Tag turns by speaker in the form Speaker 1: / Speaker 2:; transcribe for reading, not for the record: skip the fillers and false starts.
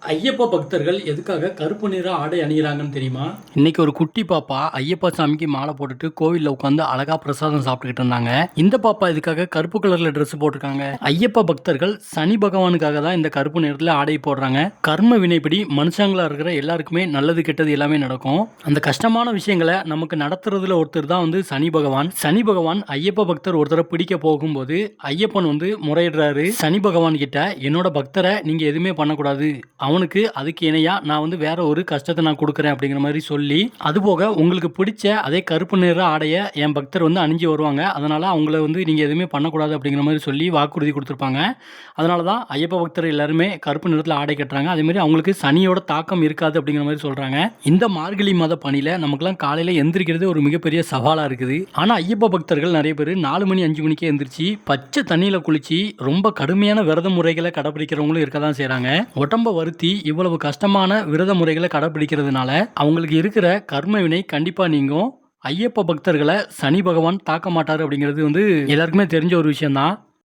Speaker 1: ஐயப்ப பக்தர்கள் எதுக்காக கருப்பு நிற ஆடை அணிகிறாங்கன்னு தெரியுமா? இன்னைக்கு ஒரு குட்டி பாப்பா ஐயப்பா சாமிக்கு மாலை போட்டுட்டு கோவில்ல உட்காந்து அழகா பிரசாதம் சாப்பிட்டுக்கிட்டு இருந்தாங்க. இந்த பாப்பா இதுக்காக கருப்பு கலர்ல ட்ரெஸ் போட்டிருக்காங்க. ஐயப்ப பக்தர்கள் சனி பகவானுக்காக தான் இந்த கருப்பு நிறத்துல ஆடை போடுறாங்க. கர்ம வினைப்படி மனுஷங்களா இருக்கிற எல்லாருக்குமே நல்லது கெட்டது எல்லாமே நடக்கும். அந்த கஷ்டமான விஷயங்களை நமக்கு நடத்துறதுல ஒருத்தர் தான் சனி பகவான். சனி பகவான் ஐயப்ப பக்தர் ஒருத்தரை பிடிக்க போகும்போது ஐயப்பன் முறையிடுறாரு சனி பகவான் கிட்ட, என்னோட பக்தரை நீங்க எதுவுமே பண்ணக்கூடாது, அவனுக்கு அதுக்கு இணையா நான் வேற ஒரு கஷ்டத்தை நான் கொடுக்குறேன் அப்படிங்கிற மாதிரி சொல்லி, அதுபோக உங்களுக்கு பிடிச்ச அதே கருப்பு நிற ஆடையை என் பக்தர் அணிஞ்சு வருவாங்க, அதனால அவங்கள நீங்க எதுவுமே பண்ணக்கூடாது அப்படிங்கிற மாதிரி சொல்லி வாக்குறுதி கொடுத்துருப்பாங்க. அதனால தான் ஐயப்ப பக்தர் எல்லாருமே கருப்பு நிறத்தில் ஆடை கட்டுறாங்க. அதே மாதிரி அவங்களுக்கு சனியோட தாக்கம் இருக்காது அப்படிங்கிற மாதிரி சொல்றாங்க. இந்த மார்கழி மாத பணியில நமக்குலாம் காலையில எந்திரிக்கிறது ஒரு மிகப்பெரிய சவாலா இருக்குது. ஆனா ஐயப்ப பக்தர்கள் நிறைய பேர் 4 மணி 5 மணிக்கே எந்திரிச்சு பச்சை தண்ணியில குளிச்சு ரொம்ப கடுமையான விரத முறைகளை கடைபிடிக்கிறவங்களும் இருக்க தான் செய்றாங்க. உடம்ப வருத்தி இவ்வளவு கஷ்டமான விரத முறைகளை கடைபிடிக்கிறதுனால அவங்களுக்கு இருக்கிற கர்ம வினை கண்டிப்பா நீங்கும். ஐயப்ப பக்தர்களை சனி பகவான் தாக்க மாட்டாரு அப்படிங்கிறது எல்லாருக்குமே தெரிஞ்ச ஒரு விஷயம் தான்.